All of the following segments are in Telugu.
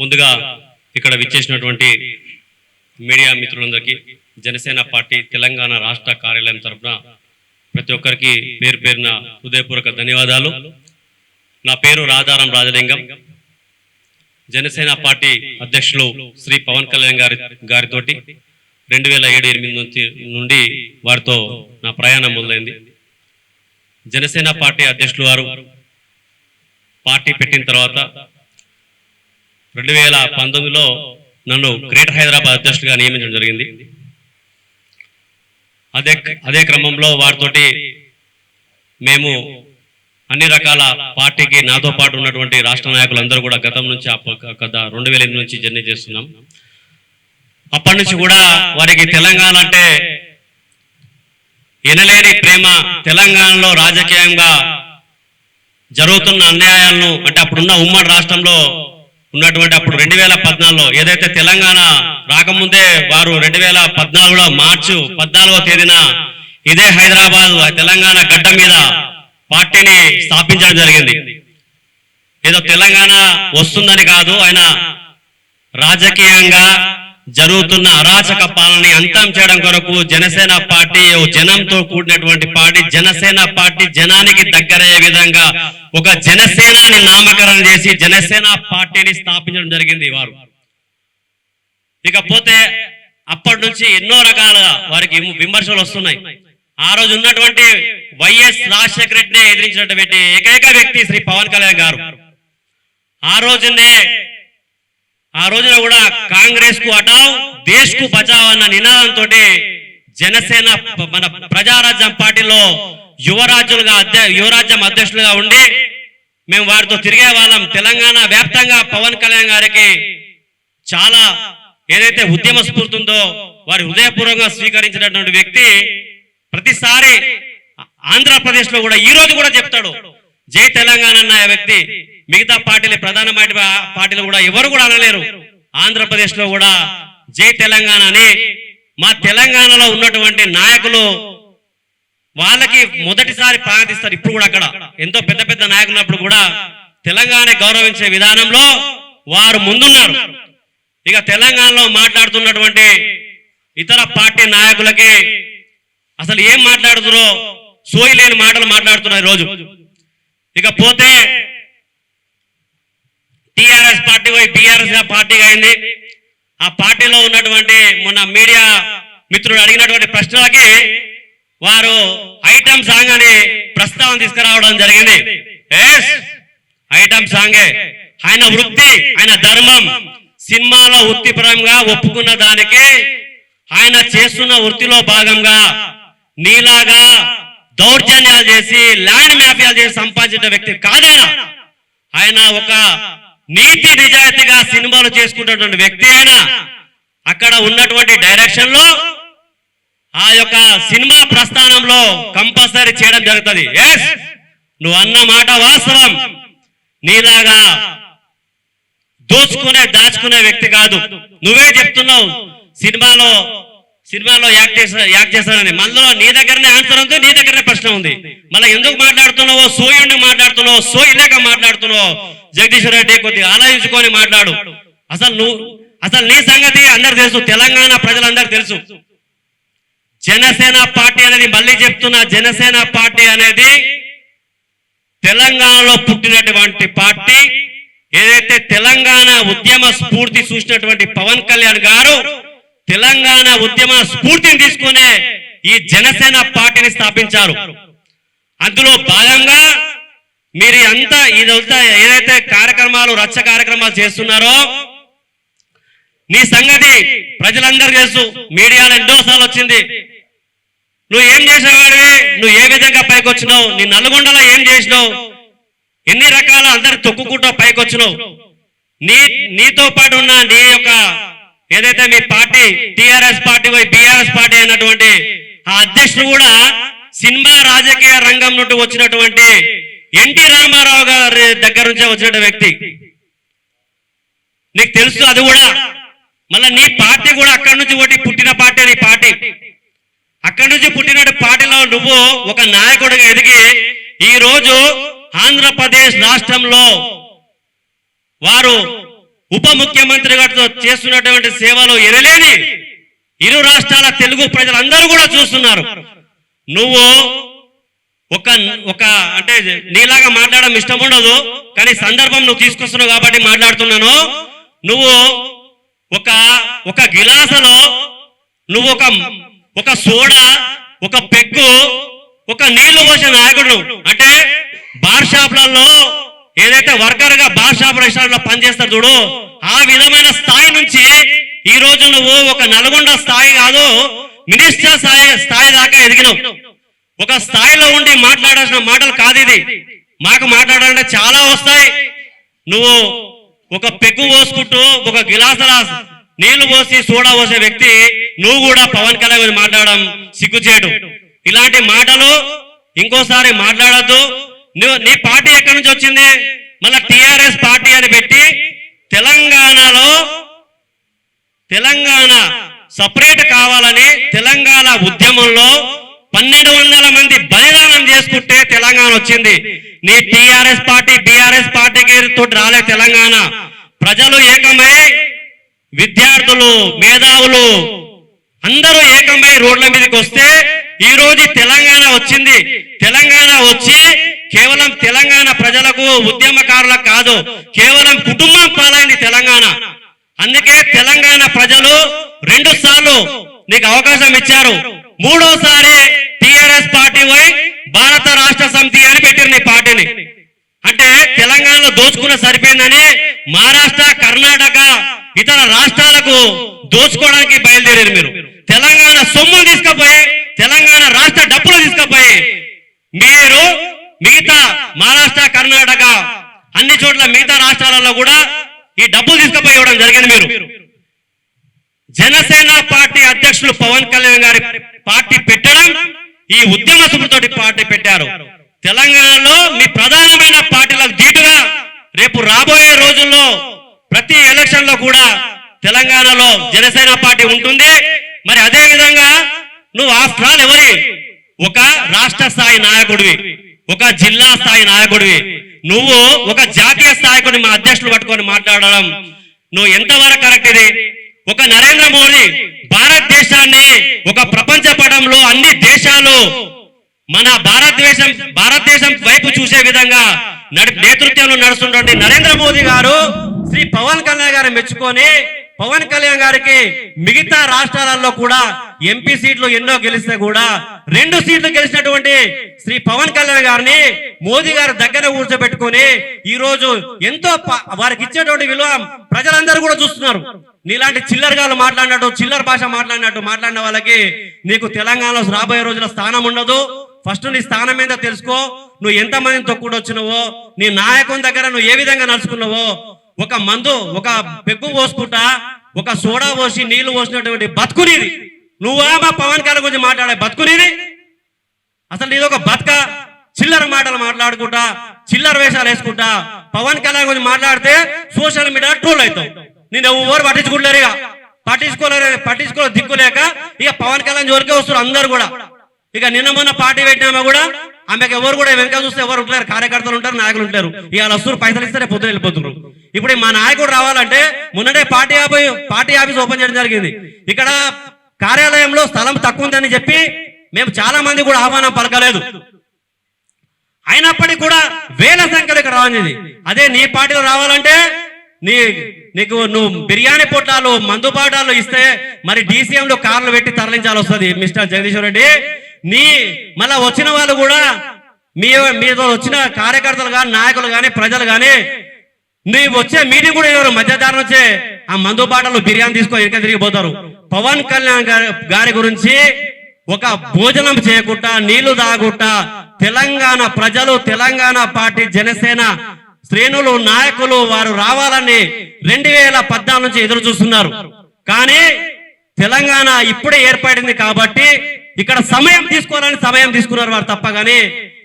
ముందుగా ఇక్కడ విచ్చేసినటువంటి మీడియా మిత్రులందరికీ జనసేన పార్టీ తెలంగాణ రాష్ట్ర కార్యాలయం తరఫున ప్రతి ఒక్కరికి పేరు పేరున హృదయపూర్వక ధన్యవాదాలు. నా పేరు రాజారాం రాజలింగం. జనసేన పార్టీ అధ్యక్షులు శ్రీ పవన్ కళ్యాణ్ గారితోటి 2007-8 నుండి వారితో నా ప్రయాణం మొదలైంది. జనసేన పార్టీ అధ్యక్షులు వారు పార్టీ పెట్టిన తర్వాత 2019లో నన్ను గ్రేటర్ హైదరాబాద్ అధ్యక్షుడిగా నియమించడం జరిగింది. అదే క్రమంలో వారితోటి మేము అన్ని రకాల పార్టీకి నాతో పాటు ఉన్నటువంటి రాష్ట్ర నాయకులందరూ కూడా గతం నుంచి 2008 నుంచి జర్నీ చేస్తున్నాం. అప్పటి నుంచి కూడా వారికి తెలంగాణ అంటే ఎనలేని ప్రేమ, తెలంగాణలో రాజకీయంగా జరుగుతున్న అన్యాయాలను అంటే అప్పుడున్న ఉమ్మడి రాష్ట్రంలో ఉన్నటువంటి అప్పుడు 2014లో ఏదైతే తెలంగాణ రాకముందే వారు 2014లో మార్చి 14వ తేదీన ఇదే హైదరాబాద్ తెలంగాణ గడ్డ మీద పార్టీని స్థాపించడం జరిగింది. ఏదో తెలంగాణ వస్తుందని కాదు, ఆయన రాజకీయంగా జరుగుతున్న అరాచక పాలనని అంతం చేయడం కొరకు జనసేన పార్టీ జనంతో కూడినటువంటి పార్టీ, జనసేన పార్టీ జనానికి దగ్గరయ్యే విధంగా ఒక జనసేనాని నామకరణం చేసి జనసేన పార్టీని స్థాపించడం జరిగింది వారు. ఇకపోతే అప్పటి నుంచి ఎన్నో రకాలుగా వారికి విమర్శలు వస్తున్నాయి. ఆ రోజు ఉన్నటువంటి వైఎస్ రాజశేఖర రెడ్డిని ఎదిరించినటువంటి ఏకైక వ్యక్తి శ్రీ పవన్ కళ్యాణ్ గారు. ఆ రోజున కూడా కాంగ్రెస్ కు హటావ్, దేశ్ కు బచావ్ అన్న నినాదంతో జనసేన మన ప్రజారాజ్యం పార్టీలో యువరాజ్యం అధ్యక్షులుగా ఉండి మేము వారితో తిరిగే వాళ్ళం. తెలంగాణ వ్యాప్తంగా పవన్ కళ్యాణ్ గారికి చాలా ఏదైతే ఉద్యమ స్ఫూర్తి ఉందో వారి హృదయపూర్వకంగా స్వీకరించినటువంటి వ్యక్తి ప్రతిసారి ఆంధ్రప్రదేశ్ లో కూడా ఈ రోజు కూడా చెప్తాడు జై తెలంగాణ అన్న వ్యక్తి. మిగతా పార్టీలు, ప్రధానమైన పార్టీలు కూడా ఎవరు కూడా అనలేరు. ఆంధ్రప్రదేశ్ లో కూడా జై తెలంగాణ అని మా తెలంగాణలో ఉన్నటువంటి నాయకులు వాళ్ళకి మొదటిసారి ప్రార్థిస్తారు. ఇప్పుడు కూడా అక్కడ ఎంతో పెద్ద పెద్ద నాయకులు ఉన్నప్పుడు కూడా తెలంగాణ గౌరవించే విధానంలో వారు ముందున్నారు. ఇక తెలంగాణలో మాట్లాడుతున్నటువంటి ఇతర పార్టీ నాయకులకి అసలు ఏం మాట్లాడుతున్నారో సోయి లేని మాటలు మాట్లాడుతున్నారు రోజు. ఇకపోతే టిఆర్ఎస్ పార్టీ పోయి బిఆర్ఎస్ పార్టీగా అయింది. ఆ పార్టీలో ఉన్నటువంటి మొన్న మీడియా మిత్రుడు అడిగినటువంటి ప్రశ్నలకి వారు ఐటమ్ సాంగ్ అని ప్రస్తావన తీసుకురావడం జరిగింది. ఐటమ్ సాంగే ఆయన వృత్తి, ఆయన ధర్మం. సినిమాలో వృత్తిపరంగా ఒప్పుకున్న దానికి ఆయన చేస్తున్న వృత్తిలో భాగంగా నీలాగా దౌర్జన్యాలు చేసి ల్యాండ్ మాఫియాలు చేసి సంపాదించిన వ్యక్తి కాదైనా. ఆయన ఒక నీతి నిజాయితీగా సినిమాలు చేసుకున్నటువంటి వ్యక్తి. అయినా అక్కడ ఉన్నటువంటి డైరెక్షన్ లో ఆ యొక్క సినిమా ప్రస్థానంలో కంపల్సరీ చేయడం జరుగుతుంది. నువ్వు అన్న మాట వాస్తవం. నీలాగా దాచుకునే వ్యక్తి కాదు. నువ్వే చెప్తున్నావు సినిమాలో యాక్ట్ చేస్తానని. మళ్ళీ నీ దగ్గరనే ఆన్సర్ ఉంది, నీ దగ్గరనే ప్రశ్న ఉంది. మళ్ళీ ఎందుకు మాట్లాడుతున్నావో, సోయుండి మాట్లాడుతున్నావు, సోయి లేక మాట్లాడుతున్నావు. జగదీశ్వర్ రెడ్డి కొద్దిగా ఆలోచించుకొని మాట్లాడు. అసలు నీ సంగతి అందరు తెలుసు, తెలంగాణ ప్రజలందరూ తెలుసు. జనసేన పార్టీ అనేది, మళ్ళీ చెప్తున్నా, జనసేన పార్టీ అనేది తెలంగాణలో పుట్టినటువంటి పార్టీ. ఏదైతే తెలంగాణ ఉద్యమ స్ఫూర్తి చూసినటువంటి పవన్ కళ్యాణ్ గారు తెలంగాణ ఉద్యమ స్ఫూర్తిని తీసుకునే ఈ జనసేన పార్టీని స్థాపించారు. అందులో భాగంగా మీరు అంతా ఇదంతా ఏదైతే రచ్చ కార్యక్రమాలు చేస్తున్నారో నీ సంగతి ప్రజలందరూ తెలుసు. మీడియాలో ఎన్నోసార్లు వచ్చింది. నువ్వు ఏం చేసేవాడివి, నువ్వు ఏ విధంగా పైకి వచ్చినావు, నీ నల్గొండలో ఏం చేసినావు, ఎన్ని రకాల అందరు తొక్కుకుంటూ పైకి వచ్చినావు. నీతో పాటు ఉన్న నీ యొక్క ఏదైతే మీ పార్టీ టిఆర్ఎస్ పార్టీ పోయి బిఆర్ఎస్ పార్టీ అయినటువంటి ఆ అధ్యక్షుడు కూడా సినిమా రాజకీయ రంగం నుండి వచ్చినటువంటి ఎన్టీ రామారావు గారి దగ్గర నుంచే వచ్చిన వ్యక్తి. నీకు తెలుసు అది కూడా. మళ్ళీ నీ పార్టీ కూడా అక్కడి నుంచి ఒకటి పుట్టిన పార్టీ. నీ పార్టీ అక్కడి నుంచి పుట్టిన పార్టీలో నువ్వు ఒక నాయకుడిగా ఎదిగి ఈ రోజు ఆంధ్రప్రదేశ్ రాష్ట్రంలో వారు ఉప ముఖ్యమంత్రి గారితో చేస్తున్నటువంటి సేవలు ఎనలేని ఇరు రాష్ట్రాల తెలుగు ప్రజలందరూ కూడా చూస్తున్నారు. నువ్వు ఒక ఒక అంటే నీలాగా మాట్లాడడం ఇష్టం ఉండదు, కానీ సందర్భం నువ్వు తీసుకొస్తున్నావు కాబట్టి మాట్లాడుతున్నాను. నువ్వు ఒక ఒక గిలాసులో నువ్వు ఒక సోడా, ఒక పెగ్గు, ఒక నీళ్లు పోసిన నాయకుడు. అంటే బార్ షాప్లలో ఏదైతే వర్కర్ గా బార్ షాప్ రెస్టారెంట్ లో పనిచేస్తారు చూడు, ఆ విధమైన స్థాయి నుంచి ఈ రోజు నువ్వు ఒక నల్గొండ స్థాయి కాదు, మినిస్టర్ స్థాయి దాకా ఎదిగినావు. ఒక స్థాయిలో ఉండి మాట్లాడాల్సిన మాటలు కాదు ఇది. మాకు మాట్లాడాలంటే చాలా వస్తాయి. నువ్వు ఒక పెగ్గు పోసుకుంటూ ఒక గిలాసుల నీళ్లు పోసి సోడా పోసే వ్యక్తి నువ్వు కూడా పవన్ కళ్యాణ్ మాట్లాడడం సిగ్గుచేటు. ఇలాంటి మాటలు ఇంకోసారి మాట్లాడద్దు. నువ్వు నీ పార్టీ ఎక్కడి నుంచి వచ్చింది? మళ్ళా టిఆర్ఎస్ పార్టీ అని పెట్టి తెలంగాణ సపరేట్ కావాలని తెలంగాణ ఉద్యమంలో 1200 మంది బలిదానం చేసుకుంటే తెలంగాణ వచ్చింది. నీ టిఆర్ఎస్ పార్టీ బిఆర్ఎస్ పార్టీకి తోటి రాలే తెలంగాణ. ప్రజలు ఏకమై, విద్యార్థులు, మేధావులు అందరూ ఏకమై రోడ్ల మీదకి వస్తే ఈ రోజు తెలంగాణ వచ్చింది. తెలంగాణ వచ్చి కేవలం తెలంగాణ ప్రజలకు, ఉద్యమకారులకు కాదు, కేవలం కుటుంబం పాలైంది తెలంగాణ. అందుకే తెలంగాణ ప్రజలు 2 సార్లు నీకు అవకాశం ఇచ్చారు. 3వసారి టిఆర్ఎస్ పార్టీ పోయి భారత రాష్ట్ర సమితి అని పెట్టారు నీ పార్టీని. అంటే తెలంగాణలో దోచుకున్న సరిపోయిందని మహారాష్ట్ర, కర్ణాటక, ఇతర రాష్ట్రాలకు దోచుకోవడానికి బయలుదేరారు మీరు. తెలంగాణ సొమ్ము తీసుకుపోయి, తెలంగాణ రాష్ట్ర డబ్బులు తీసుకుపోయి మీరు మిగతా మహారాష్ట్ర, కర్ణాటక అన్ని చోట్ల మిగతా రాష్ట్రాలలో కూడా ఈ డబ్బులు తీసుకుపోయి ఇవ్వడం జరిగింది. మీరు జనసేన పార్టీ అధ్యక్షులు పవన్ కళ్యాణ్ గారి పార్టీ పెట్టడం, ఈ ఉద్యమ స్ఫూర్తితోటి పార్టీ పెట్టారు. తెలంగాణలో మీ ప్రధానమైన పార్టీలకు ధీటుగా రేపు రాబోయే రోజుల్లో ప్రతి ఎలక్షన్ లో కూడా తెలంగాణలో జనసేన పార్టీ ఉంటుంది. మరి అదే విధంగా నువ్వు ఆఫ్టర్ ఆల్ ఎవరి ఒక రాష్ట్ర స్థాయి నాయకుడివి, ఒక జిల్లా స్థాయి నాయకుడివి. నువ్వు ఒక జాతీయ స్థాయికుని మా అధ్యక్షులు పట్టుకొని మాట్లాడడం నువ్వు ఎంతవరకు కరెక్ట్? ఇది ఒక నరేంద్ర మోదీ భారతదేశాన్ని ఒక ప్రపంచ పటంలో అన్ని దేశాలు మన భారతదేశం వైపు చూసే విధంగా నేతృత్వంలో నడుస్తున్నటువంటి నరేంద్ర మోదీ గారు శ్రీ పవన్ కళ్యాణ్ గారు మెచ్చుకొని, పవన్ కళ్యాణ్ గారికి మిగతా రాష్ట్రాలలో కూడా ఎంపీ సీట్లు ఎన్నో గెలిస్తే కూడా 2 సీట్లు గెలిచినటువంటి శ్రీ పవన్ కళ్యాణ్ గారిని మోదీ గారి దగ్గర కూర్చోబెట్టుకొని ఈ రోజు ఎంతో వారికి ఇచ్చేటువంటి విలువ ప్రజలందరూ కూడా చూస్తున్నారు. నీలాంటి చిల్లరగాలు మాట్లాడినట్టు, చిల్లర భాష మాట్లాడిన వాళ్ళకి నీకు తెలంగాణలో రాబోయే రోజుల స్థానం ఉండదు. ఫస్ట్ నీ స్థానం ఏందో తెలుసుకో. నువ్వు ఎంతమందిని తొక్కుడు వచ్చినవో, నీ నాయకుని దగ్గర నువ్వు ఏ విధంగా నడుచుకున్నావో, ఒక మందు, ఒక పెగ్గు పోసుకుంటా, ఒక సోడా పోసి నీళ్లు పోసినటువంటి బతుకునిది నువ్వా? మా పవన్ కళ్యాణ్ గురించి మాట్లాడే బతుకునిది అసలు నీది ఒక బతుక? చిల్లర మాటలు మాట్లాడుకుంటా, చిల్లర వేషాలు వేసుకుంటా పవన్ కళ్యాణ్ గురించి మాట్లాడితే సోషల్ మీడియా ట్రోల్ అవుతావు. నేను ఎవరు పట్టించుకుంటలేరు, పట్టించుకోలే దిక్కులేక ఇక పవన్ కళ్యాణ్ జోలికే వస్తారు అందరు కూడా. ఇక నిన్న మొన్న పార్టీ పెట్టినామా కూడా ఆమెకు ఎవరు కూడా వెనక చూస్తే ఎవరు ఉంటారు, కార్యకర్తలు ఉంటారు, నాయకులు ఉంటారు. ఇవాళ వస్తారు, పైసలు ఇస్తే పొద్దున వెళ్ళిపోతున్నారు. ఇప్పుడు మా నాయకుడు రావాలంటే మొన్ననే పార్టీ ఆఫీస్ ఓపెన్ చేయడం జరిగింది. ఇక్కడ కార్యాలయంలో స్థలం తక్కువ ఉందని చెప్పి మేము చాలా మంది కూడా ఆహ్వానం పలకలేదు. అయినప్పటికీ కూడా వేల సంఖ్యలో ఇక్కడ రావాలి. అదే నీ పార్టీలో రావాలంటే నీకు నువ్వు బిర్యానీ పొట్లాలు, మందు పాటాలు ఇస్తే మరి డీసీఎంలో కార్లు పెట్టి తరలించాల్సి వస్తుంది. మిస్టర్ జగదీశ్వర్ రెడ్డి, మళ్ళా వచ్చిన వాళ్ళు కూడా మీతో వచ్చిన కార్యకర్తలు కానీ, నాయకులు కానీ, ప్రజలు కానీ నీవు వచ్చే మీటింగ్ కూడా ఎవరు మధ్యదారులు వచ్చే ఆ మందు పాటలు బిర్యానీ తీసుకో వెనక తిరిగిపోతారు. పవన్ కళ్యాణ్ గారి గురించి ఒక భోజనం చేయకుండా, నీళ్లు తాగుకుంటా తెలంగాణ ప్రజలు, తెలంగాణ పార్టీ, జనసేన శ్రేణులు, నాయకులు వారు రావాలని 2014 నుంచి ఎదురు చూస్తున్నారు. కానీ తెలంగాణ ఇప్పుడే ఏర్పడింది కాబట్టి ఇక్కడ సమయం తీసుకున్నారు వారు తప్ప. కానీ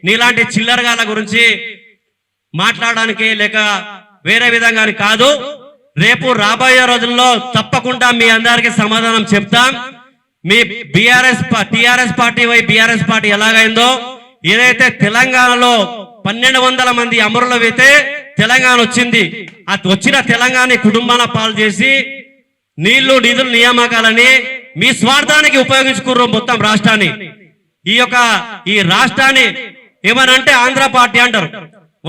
నీలాంటి చిల్లరగాల గురించి మాట్లాడడానికి లేక వేరే విధంగా కాదు. రేపు రాబోయే రోజుల్లో తప్పకుండా మీ అందరికీ సమాధానం చెప్తాం. మీ టిఆర్ఎస్ పార్టీ బిఆర్ఎస్ పార్టీ ఎలాగైందో, ఏదైతే తెలంగాణలో 1200 మంది అమరులవైతే తెలంగాణ వచ్చింది. ఆ వచ్చిన తెలంగాణ కుటుంబాల పాలు చేసి నీళ్లు నిధులు నియామకాలని మీ స్వార్థానికి ఉపయోగించుకుర్రు మొత్తం రాష్ట్రాన్ని. ఈ రాష్ట్రాన్ని ఏమనంటే ఆంధ్ర పార్టీ అంటారు.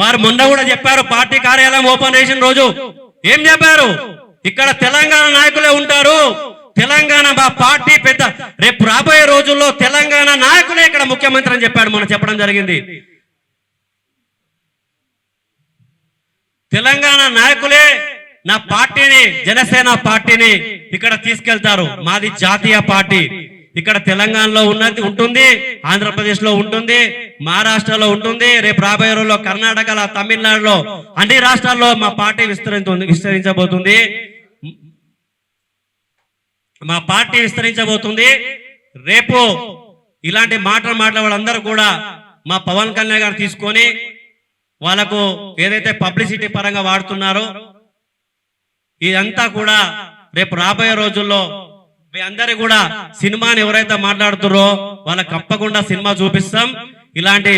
వారు మొన్న కూడా చెప్పారు, పార్టీ కార్యాలయం ఓపెన్ చేసిన రోజు ఏం చెప్పారు, ఇక్కడ తెలంగాణ నాయకులే ఉంటారు, తెలంగాణ మా పార్టీ పెద్ద, రేపు రాబోయే రోజుల్లో తెలంగాణ నాయకులే ఇక్కడ ముఖ్యమంత్రి అని చెప్పాడు. మనం చెప్పడం జరిగింది. తెలంగాణ నాయకులే నా పార్టీని, జనసేన పార్టీని ఇక్కడ తీసుకెళ్తారు. మాది జాతీయ పార్టీ. ఇక్కడ తెలంగాణలో ఉంటుంది, ఆంధ్రప్రదేశ్ లో ఉంటుంది, మహారాష్ట్రలో ఉంటుంది, రేపు రాబోయే రోజుల్లో కర్ణాటకలో, తమిళనాడులో, అన్ని రాష్ట్రాల్లో మా పార్టీ విస్తరించబోతుంది. మా పార్టీ విస్తరించబోతుంది. రేపు ఇలాంటి మాటలు మాట్లాడే వాళ్ళందరూ కూడా మా పవన్ కళ్యాణ్ గారు తీసుకొని వాళ్ళకు ఏదైతే పబ్లిసిటీ పరంగా వాడుతున్నారో ఇదంతా కూడా రేపు రాబోయే రోజుల్లో మీ అందరి కూడా సినిమాని ఎవరైతే మాట్లాడుతారో వాళ్ళకి తప్పకుండా సినిమా చూపిస్తాం. ఇలాంటి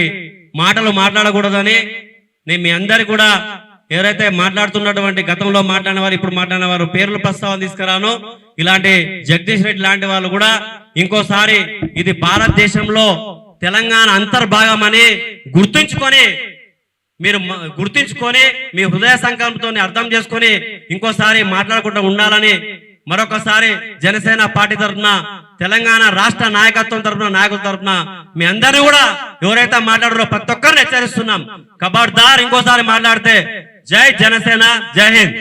మాటలు మాట్లాడకూడదని నేను మీ అందరి కూడా ఎవరైతే మాట్లాడుతున్నటువంటి గతంలో మాట్లాడిన వారు, ఇప్పుడు మాట్లాడిన వారు పేర్లు ప్రస్తావన తీసుకురాను. ఇలాంటి జగదీష్ రెడ్డి లాంటి వాళ్ళు కూడా ఇంకోసారి ఇది భారతదేశంలో తెలంగాణ అంతర్భాగం అని గుర్తుంచుకొని మీ హృదయ సంకల్పంతో అర్థం చేసుకొని ఇంకోసారి మాట్లాడకుండా ఉండాలని మరొకసారి జనసేన పార్టీ తరఫున, తెలంగాణ రాష్ట్ర నాయకత్వం తరఫున, నాయకుల తరఫున మీ అందరినీ కూడా ఎవరైతే మాట్లాడారో ప్రతి ఒక్కరిని హెచ్చరిస్తున్నాం. ఖబర్దార్ ఇంకోసారి మాట్లాడితే జై జనసేన, జై హింద్.